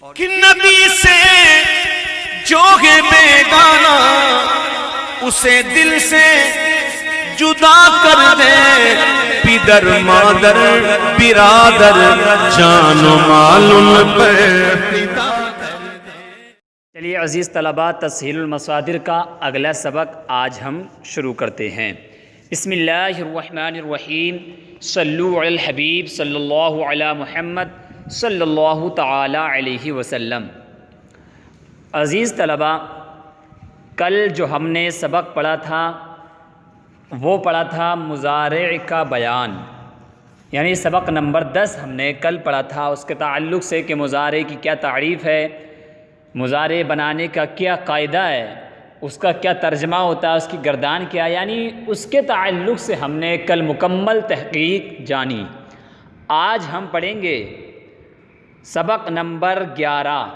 کہ نبی سے جو ہے بیگانہ اسے دل سے جدا کر دے، پدر مادر برادر جان و مال ان پر فدا کر دے۔ چلیے عزیز طلباء، تسہیل المصادر کا اگلا سبق آج ہم شروع کرتے ہیں۔ بسم اللہ الرحمن الرحیم، صلو علی الحبیب صلی اللہ علی محمد صلی اللہ تعالی علیہ وسلم۔ عزیز طلباء، کل جو ہم نے سبق پڑھا تھا وہ پڑھا تھا مضارع کا بیان، یعنی سبق نمبر 10 ہم نے کل پڑھا تھا اس کے تعلق سے کہ مضارع کی کیا تعریف ہے، مضارع بنانے کا کیا قاعدہ ہے، اس کا کیا ترجمہ ہوتا ہے، اس کی گردان کیا، یعنی اس کے تعلق سے ہم نے کل مکمل تحقیق جانی۔ آج ہم پڑھیں گے سبق نمبر 11۔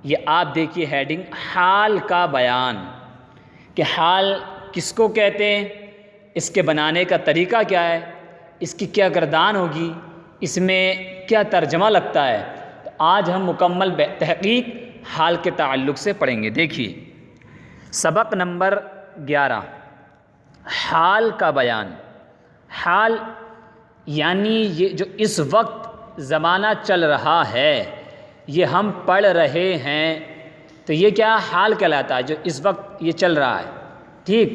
یہ آپ دیکھیے ہیڈنگ، حال کا بیان، کہ حال کس کو کہتے ہیں، اس کے بنانے کا طریقہ کیا ہے، اس کی کیا گردان ہوگی، اس میں کیا ترجمہ لگتا ہے۔ تو آج ہم مکمل تحقیق حال کے تعلق سے پڑھیں گے۔ دیکھیے سبق نمبر 11، حال کا بیان۔ حال یعنی یہ جو اس وقت زمانہ چل رہا ہے، یہ ہم پڑھ رہے ہیں، تو یہ کیا حال کہلاتا ہے، جو اس وقت یہ چل رہا ہے۔ ٹھیک،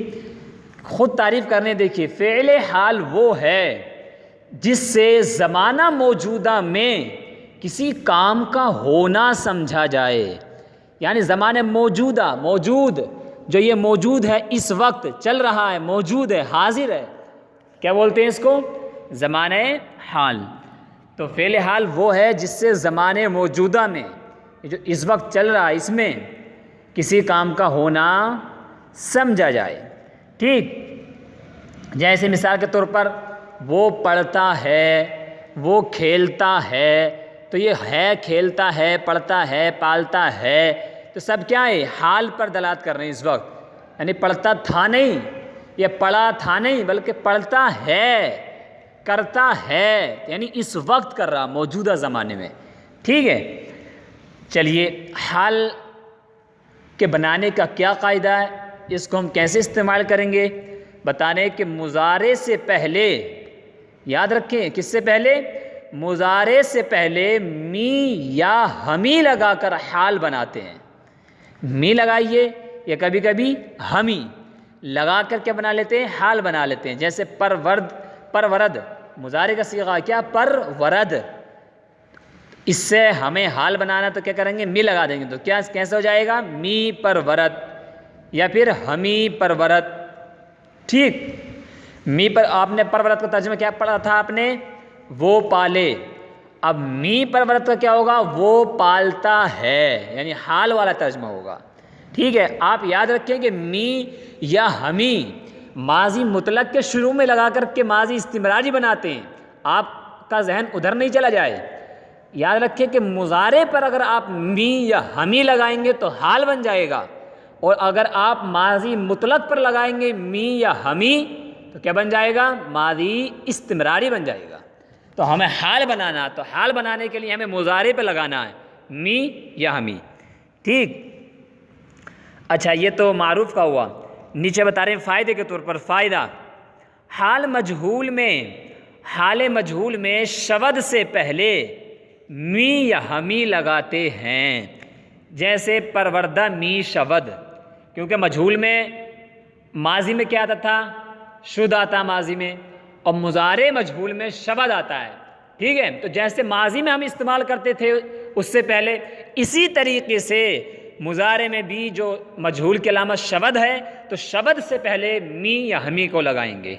خود تعریف کرنے دیکھیے، فعل حال وہ ہے جس سے زمانہ موجودہ میں کسی کام کا ہونا سمجھا جائے، یعنی زمانے موجودہ، موجود جو یہ موجود ہے، اس وقت چل رہا ہے، موجود ہے، حاضر ہے، کیا بولتے ہیں اس کو، زمانہ حال۔ تو فعل حال وہ ہے جس سے زمانے موجودہ میں جو اس وقت چل رہا ہے اس میں کسی کام کا ہونا سمجھا جائے۔ ٹھیک، جیسے مثال کے طور پر وہ پڑھتا ہے، وہ کھیلتا ہے، تو یہ ہے، کھیلتا ہے، پڑھتا ہے، پالتا ہے، تو سب کیا ہے، حال پر دلالت کر رہے ہیں اس وقت، یعنی پڑھتا تھا نہیں، یہ پڑھا تھا نہیں، بلکہ پڑھتا ہے، کرتا ہے، یعنی اس وقت کر رہا، موجودہ زمانے میں۔ ٹھیک ہے، چلیے حال کے بنانے کا کیا قاعدہ ہے، اس کو ہم کیسے استعمال کریں گے، بتانے کہ مضارع سے پہلے، یاد رکھیں کس سے پہلے، مضارع سے پہلے می یا ہمی لگا کر حال بناتے ہیں۔ می لگائیے یا کبھی کبھی ہمی لگا کر کیا بنا لیتے ہیں، حال بنا لیتے ہیں۔ جیسے پرورد مضارع کا صیغہ کیا، پرورد، اس سے ہمیں حال بنانا تو کیا کریں گے، می لگا دیں گے، تو کیا کیسے ہو جائے گا، می پرورد یا پھر ہمی پرورد۔ ٹھیک، می پر آپ نے پرورد کا ترجمہ کیا پڑھا تھا آپ نے، وہ پالے، اب می پرورد کا کیا ہوگا، وہ پالتا ہے، یعنی حال والا ترجمہ ہوگا۔ ٹھیک ہے، آپ یاد رکھیں کہ می یا ہمی ماضی مطلق کے شروع میں لگا کر کے ماضی استمراری بناتے ہیں، آپ کا ذہن ادھر نہیں چلا جائے۔ یاد رکھیں کہ مضارع پر اگر آپ می یا ہمی لگائیں گے تو حال بن جائے گا، اور اگر آپ ماضی مطلق پر لگائیں گے می یا ہمی تو کیا بن جائے گا، ماضی استمراری بن جائے گا۔ تو ہمیں حال بنانا، تو حال بنانے کے لیے ہمیں مضارع پہ لگانا ہے می یا ہمی۔ ٹھیک، اچھا یہ تو معروف کا ہوا، نیچے بتا رہے ہیں فائدے کے طور پر فائدہ۔ حال مجہول میں شود سے پہلے می یا ہمی لگاتے ہیں، جیسے پروردہ می شود، کیونکہ مجہول میں ماضی میں کیا آتا تھا، شد آتا ماضی میں، اور مضارع مجہول میں شود آتا ہے۔ ٹھیک ہے، تو جیسے ماضی میں ہم استعمال کرتے تھے اس سے پہلے، اسی طریقے سے مضارع میں بھی جو مجہول کی علامت شود ہے تو شود سے پہلے می یا ہمی کو لگائیں گے۔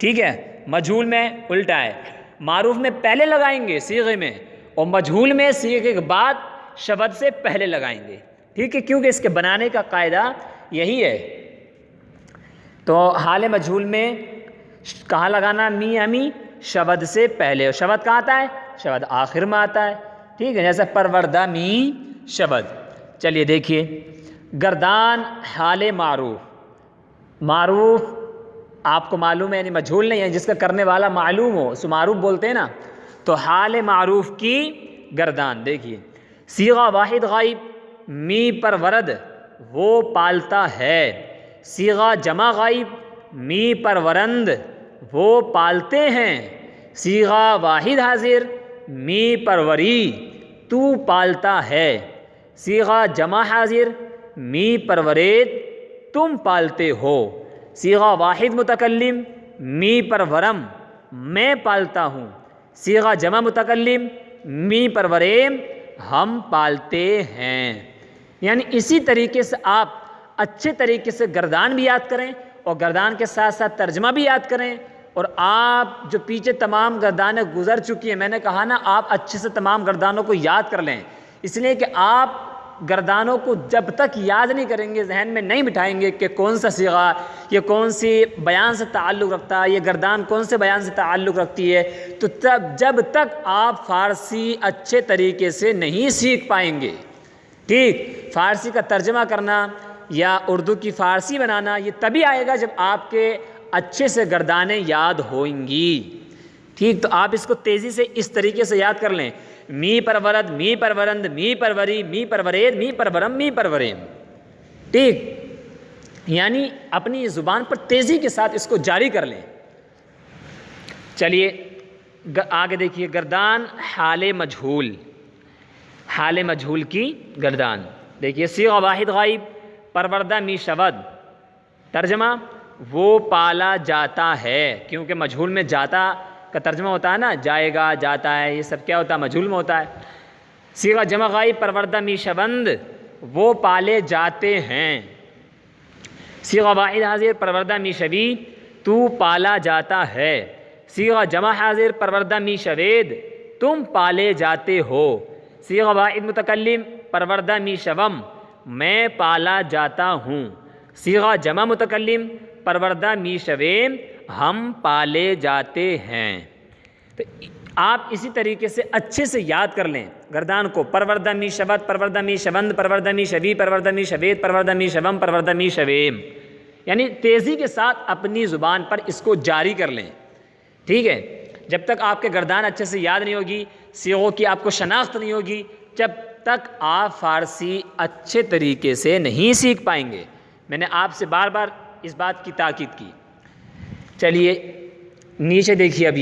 ٹھیک ہے، مجہول میں الٹا ہے، معروف میں پہلے لگائیں گے صیغے میں، اور مجہول میں صیغے کے بعد شود سے پہلے لگائیں گے۔ ٹھیک ہے، کیونکہ اس کے بنانے کا قاعدہ یہی ہے۔ تو حال مجہول میں کہاں لگانا، می ہمی، شود سے پہلے، اور شود کہاں آتا ہے، شود آخر میں آتا ہے۔ ٹھیک ہے، جیسے پروردہ می شود۔ چلیے دیکھیے گردان حال معروف آپ کو معلوم ہے، یعنی مجہول نہیں ہے، جس کا کرنے والا معلوم ہو اس کو معروف بولتے ہیں نا، تو حال معروف کی گردان دیکھیے، صیغہ واحد غائب می پر ورد وہ پالتا ہے، صیغہ جمع غائب می پر ورند وہ پالتے ہیں، صیغہ واحد حاضر می پر وری تو پالتا ہے، صیغہ جمع حاضر می پر ورید تم پالتے ہو، صیغہ واحد متکلم می پر ورم میں پالتا ہوں، صیغہ جمع متکلم می پر وریم ہم پالتے ہیں۔ یعنی اسی طریقے سے آپ اچھے طریقے سے گردان بھی یاد کریں اور گردان کے ساتھ ساتھ ترجمہ بھی یاد کریں، اور آپ جو پیچھے تمام گردانیں گزر چکی ہیں، میں نے کہا نا آپ اچھے سے تمام گردانوں کو یاد کر لیں، اس لیے کہ آپ گردانوں کو جب تک یاد نہیں کریں گے، ذہن میں نہیں بٹھائیں گے کہ کون سا صیغہ یہ کون سی بیان سے تعلق رکھتا ہے، یہ گردان کون سے بیان سے تعلق رکھتی ہے، تو جب تک آپ فارسی اچھے طریقے سے نہیں سیکھ پائیں گے۔ ٹھیک، فارسی کا ترجمہ کرنا یا اردو کی فارسی بنانا یہ تبھی آئے گا جب آپ کے اچھے سے گردانیں یاد ہوئیں گی۔ ٹھیک، تو آپ اس کو تیزی سے اس طریقے سے یاد کر لیں، می پر ورد می پر ورند می پر وری می پر ورید می پر ورم می پر وریم۔ ٹھیک، یعنی اپنی زبان پر تیزی کے ساتھ اس کو جاری کر لیں۔ چلیے آگے دیکھیے، گردان حال مجہول، حال مجہول کی گردان دیکھیے، صیغہ واحد غائب پروردہ می شود، ترجمہ وہ پالا جاتا ہے، کیونکہ مجہول میں جاتا کا ترجمہ ہوتا ہے نا، جائے گا جاتا ہے، یہ سب کیا ہوتا ہے، مجہول میں ہوتا ہے۔ صیغہ جمع غائب پروردہ می شوند وہ پالے جاتے ہیں، صیغہ واحد حاضر پروردہ می شوی تو پالا جاتا ہے، صیغہ جمع حاضر پروردہ می شوید تم پالے جاتے ہو، صیغہ واحد متکلم پروردہ می شوم میں پالا جاتا ہوں، صیغہ جمع متکلم پروردہ می شویم ہم پالے جاتے ہیں۔ تو آپ اسی طریقے سے اچھے سے یاد کر لیں گردان کو، پروردہ می شود پروردہ می شوند پروردہ می شوی پروردہ می شوید پروردہ می شوم پروردہ می شویم، یعنی تیزی کے ساتھ اپنی زبان پر اس کو جاری کر لیں۔ ٹھیک ہے، جب تک آپ کے گردان اچھے سے یاد نہیں ہوگی، صیغوں کی آپ کو شناخت نہیں ہوگی، جب تک آپ فارسی اچھے طریقے سے نہیں سیکھ پائیں گے۔ میں نے آپ سے بار بار اس بات کی تاکید کی۔ چلیے نیچے دیکھیے، اب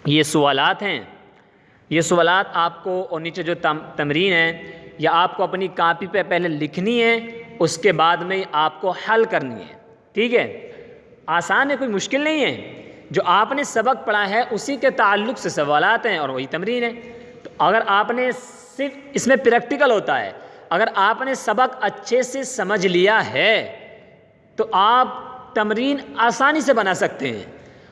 یہ سوالات ہیں، یہ سوالات آپ کو، اور نیچے جو تمرین ہے یہ آپ کو اپنی کاپی پہ پہلے لکھنی ہے، اس کے بعد میں آپ کو حل کرنی ہے۔ ٹھیک ہے، آسان ہے، کوئی مشکل نہیں ہے، جو آپ نے سبق پڑھا ہے اسی کے تعلق سے سوالات ہیں اور وہی تمرین ہے۔ تو اگر آپ نے صرف اس میں پریکٹیکل ہوتا ہے، اگر آپ نے سبق اچھے سے سمجھ لیا ہے تو آپ تمرین آسانی سے بنا سکتے ہیں،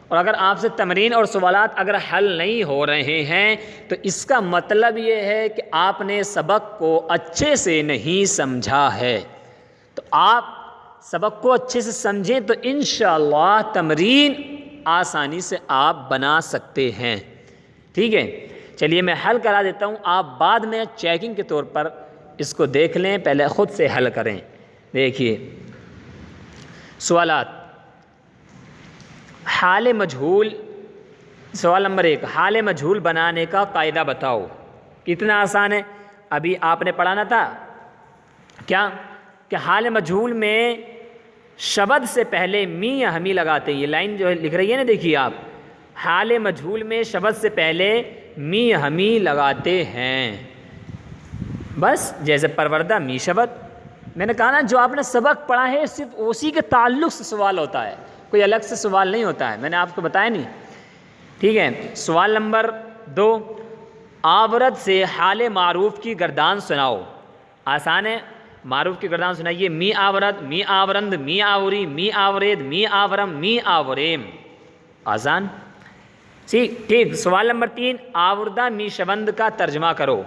اور اگر آپ سے تمرین اور سوالات اگر حل نہیں ہو رہے ہیں تو اس کا مطلب یہ ہے کہ آپ نے سبق کو اچھے سے نہیں سمجھا ہے۔ تو آپ سبق کو اچھے سے سمجھیں تو انشاءاللہ تمرین آسانی سے آپ بنا سکتے ہیں۔ ٹھیک ہے، چلیے میں حل کرا دیتا ہوں، آپ بعد میں چیکنگ کے طور پر اس کو دیکھ لیں، پہلے خود سے حل کریں۔ دیکھیے سوالات، حال مجہول، سوال نمبر 1، حال مجہول بنانے کا قاعدہ بتاؤ۔ کتنا آسان ہے، ابھی آپ نے پڑھانا تھا کیا کہ حال مجہول میں شبد سے پہلے می یا ہمی لگاتے ہیں، یہ لائن جو لکھ رہی ہے نا، دیکھیے آپ، حال مجہول میں شبد سے پہلے می یا ہمی لگاتے ہیں، بس جیسے پروردہ می شبد۔ میں نے کہا نا جو آپ نے سبق پڑھا ہے صرف اسی کے تعلق سے سوال ہوتا ہے، کوئی الگ سے سوال نہیں ہوتا ہے، میں نے آپ کو بتایا نہیں۔ ٹھیک ہے، سوال نمبر 2، آورد سے حال معروف کی گردان سناؤ۔ آسان ہے، معروف کی گردان سنائیے، می آورد می آورند می آوری می آورید می آورم می آوریم، آسان۔ ٹھیک، سوال نمبر 3، آوردہ می شوند کا ترجمہ کرو۔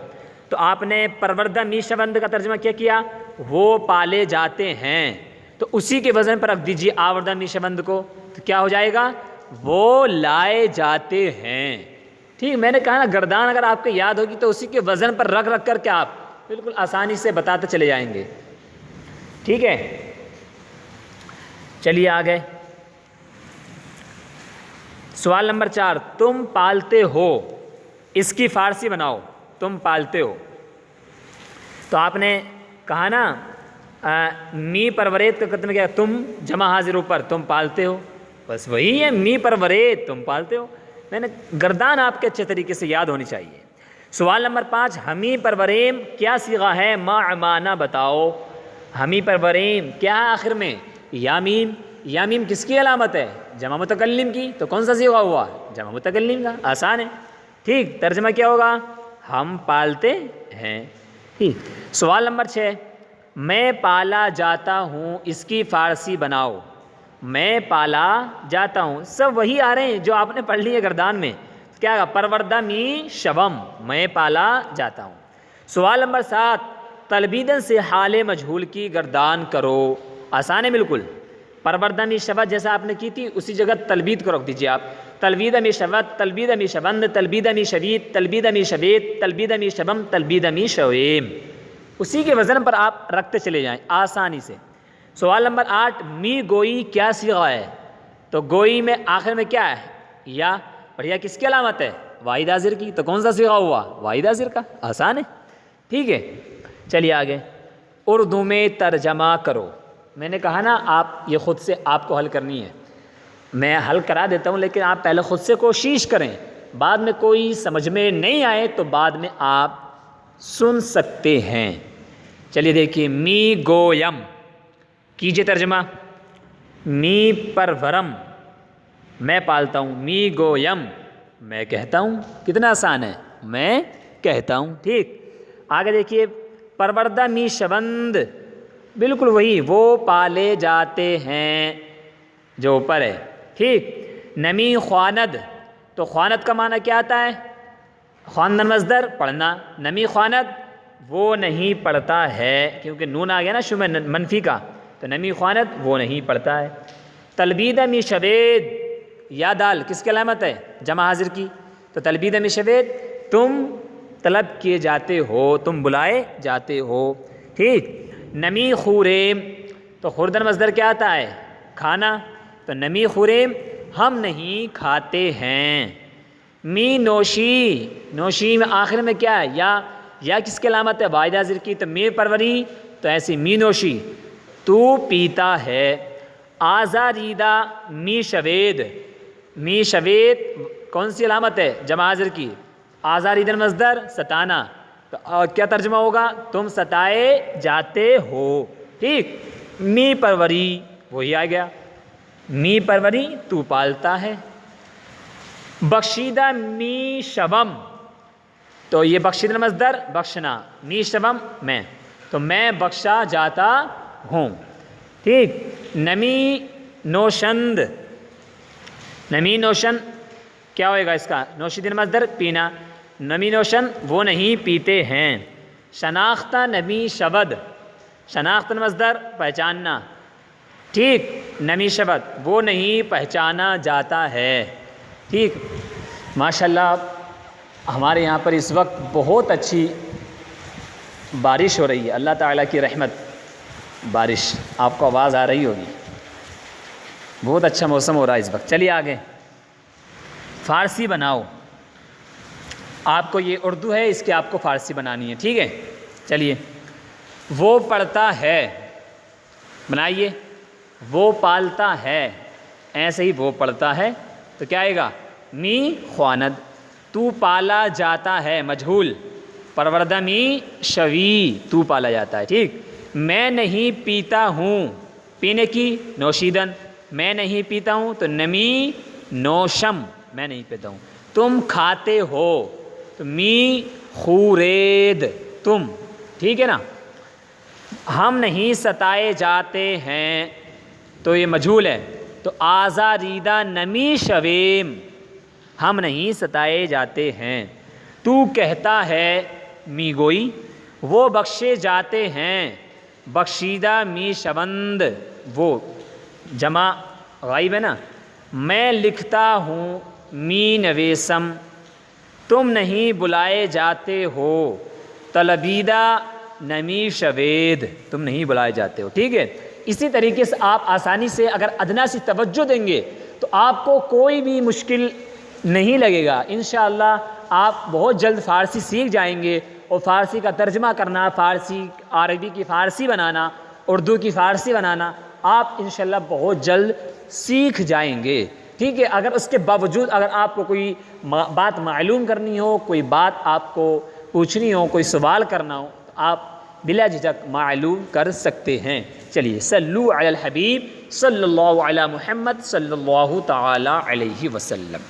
تو آپ نے پروردہ می شوند کا ترجمہ کیا کیا، وہ پالے جاتے ہیں، تو اسی کے وزن پر رکھ دیجیے آوردہ می شوند کو، تو کیا ہو جائے گا، وہ لائے جاتے ہیں۔ ٹھیک، میں نے کہا نا گردان اگر آپ کو یاد ہوگی تو اسی کے وزن پر رکھ رکھ کر کے آپ بالکل آسانی سے بتاتے چلے جائیں گے۔ ٹھیک ہے، چلیے آگے، سوال نمبر 4، تم پالتے ہو، اس کی فارسی بناؤ۔ تم پالتے ہو، تو آپ نے کہا نا می پرورید کا قدم کیا، تم جمع حاضر اوپر، تم پالتے ہو، بس وہی ہے می پرورید، تم پالتے ہو. میں نے گردان آپ کے اچھے طریقے سے یاد ہونی چاہیے. سوال نمبر 5، ہمی پروریم کیا صیغہ ہے؟ معنی بتاؤ. ہمی پروریم کیا ہے آخر میں؟ یا میم. یا میم کس کی علامت ہے؟ جمع متکلم کی. تو کون سا صیغہ ہوا؟ جمع متکلم کا. آسان ہے. ٹھیک، ترجمہ کیا ہوگا؟ ہم پالتے ہیں. ٹھیک. سوال نمبر 6، میں پالا جاتا ہوں، اس کی فارسی بناؤ. میں پالا جاتا ہوں، سب وہی آ رہے ہیں جو آپ نے پڑھ لی ہے گردان میں. کیا ہوگا؟ پروردہ می شبم، میں پالا جاتا ہوں. سوال نمبر 7، تلبیدن سے حال مجہول کی گردان کرو. آسان ہے بالکل. پروردہ می شبت جیسا آپ نے کی تھی اسی جگہ تلبید کو رکھ دیجیے آپ. تلبید می شبت، تلبید می شبند، تلبید می شبید، تلبید می شبیت، تلبید می شبم، تلبید می شویم. اسی کے وزن پر آپ رکھتے چلے جائیں آسانی سے. سوال نمبر 8، می گوئی کیا صیغہ ہے؟ تو گوئی میں آخر میں کیا ہے؟ یا. بڑھیا. کس کی علامت ہے؟ واحد حاضر کی. تو کون سا صیغہ ہوا؟ واحد حاضر کا. آسان ہے. ٹھیک ہے، چلیے آگے. اردو میں ترجمہ کرو. میں نے کہا نا آپ یہ خود سے آپ کو حل کرنی ہے. میں حل کرا دیتا ہوں لیکن آپ پہلے خود سے کوشش کریں. بعد میں کوئی سمجھ میں نہیں آئے تو بعد میں آپ سن سکتے ہیں. چلیے دیکھیے. می گویم کیجئے ترجمہ. می پرورم میں پالتا ہوں. می گویم میں کہتا ہوں. کتنا آسان ہے، میں کہتا ہوں. ٹھیک. آگے دیکھیے. پروردہ می شبند بالکل وہی، وہ پالے جاتے ہیں جو اوپر ہے. ٹھیک. نمی خواند، تو خواند کا معنی کیا آتا ہے؟ خواندن مصدر پڑھنا. نمی خواند وہ نہیں پڑھتا ہے، کیونکہ نون آ گیا نا شمع منفی کا، تو نمی خواند وہ نہیں پڑھتا ہے. تلبید می شبید، یا دال کس کی علامت ہے؟ جمع حاضر کی. تو تلبید می شبید تم طلب کیے جاتے ہو، تم بلائے جاتے ہو. ٹھیک. نمی خوریم، تو خوردن مصدر کیا آتا ہے؟ کھانا. تو نمی خوریم ہم نہیں کھاتے ہیں. می نوشی، نوشی میں آخر میں کیا ہے؟ یا کس کی علامت ہے؟ واحد حاضر کی. تو می پروری، تو ایسی می نوشی تو پیتا ہے. آزاریدہ می شوید، می شوید کون سی علامت ہے؟ جمع حاضر کی. آزاریدن مصدر ستانا. تو کیا ترجمہ ہوگا؟ تم ستائے جاتے ہو. ٹھیک. می پروری وہی آ گیا. می پروری تو پالتا ہے. بخشیدہ می شبم، تو یہ بخشیدہ مصدر بخشنا، می شبم میں، تو میں بخشا جاتا ہوں. ٹھیک. نمی نوشند، نمی نوشن کیا ہوئے گا اس کا؟ نوشیدن مصدر پینا. نمی نوشن وہ نہیں پیتے ہیں. شناختہ نمی شبد، شناختن مصدر پہچاننا. ٹھیک. نمی شبد وہ نہیں پہچانا جاتا ہے. ٹھیک. ماشاءاللہ ہمارے یہاں پر اس وقت بہت اچھی بارش ہو رہی ہے. اللہ تعالیٰ کی رحمت بارش، آپ کو آواز آ رہی ہوگی. بہت اچھا موسم ہو رہا ہے اس وقت. چلیے آگے. فارسی بناؤ. آپ کو یہ اردو ہے، اس کی آپ کو فارسی بنانی ہے. ٹھیک ہے. چلیے. وہ پڑھتا ہے بنائیے. وہ پالتا ہے، ایسے ہی وہ پڑھتا ہے. تو کیا آئے گا؟ می خواند. تو پالا جاتا ہے مجہول. پروردہ می شوی تو پالا جاتا ہے. ٹھیک. میں نہیں پیتا ہوں، پینے کی نوشیدن. میں نہیں پیتا ہوں تو نمی نوشم میں نہیں پیتا ہوں. تم کھاتے ہو تو می خورید تم. ٹھیک ہے نا. ہم نہیں ستائے جاتے ہیں تو یہ مجہول ہے. تو آزاریدہ نمی شویم ہم نہیں ستائے جاتے ہیں. تو کہتا ہے می گوئی وہ بخشے جاتے ہیں. بخشیدہ می شبند وہ جمع غائب ہے نا. میں لکھتا ہوں می نویسم تم نہیں بلائے جاتے ہو. طلبیدہ نمی شوید تم نہیں بلائے جاتے ہو. ٹھیک ہے. اسی طریقے سے آپ آسانی سے اگر ادنا سی توجہ دیں گے تو آپ کو کوئی بھی مشکل نہیں لگے گا. انشاءاللہ آپ بہت جلد فارسی سیکھ جائیں گے اور فارسی کا ترجمہ کرنا، فارسی عربی کی فارسی بنانا، اردو کی فارسی بنانا آپ انشاءاللہ بہت جلد سیکھ جائیں گے، ٹھیک ہے۔ اگر اس کے باوجود اگر آپ کو کوئی بات معلوم کرنی ہو، کوئی بات آپ کو پوچھنی ہو، کوئی سوال کرنا ہو، تو آپ بلا جھجک معلوم کر سکتے ہیں۔ چلیے صلو علی الحبیب صلی اللہ علی محمد صلی اللہ تعالی علیہ وسلم۔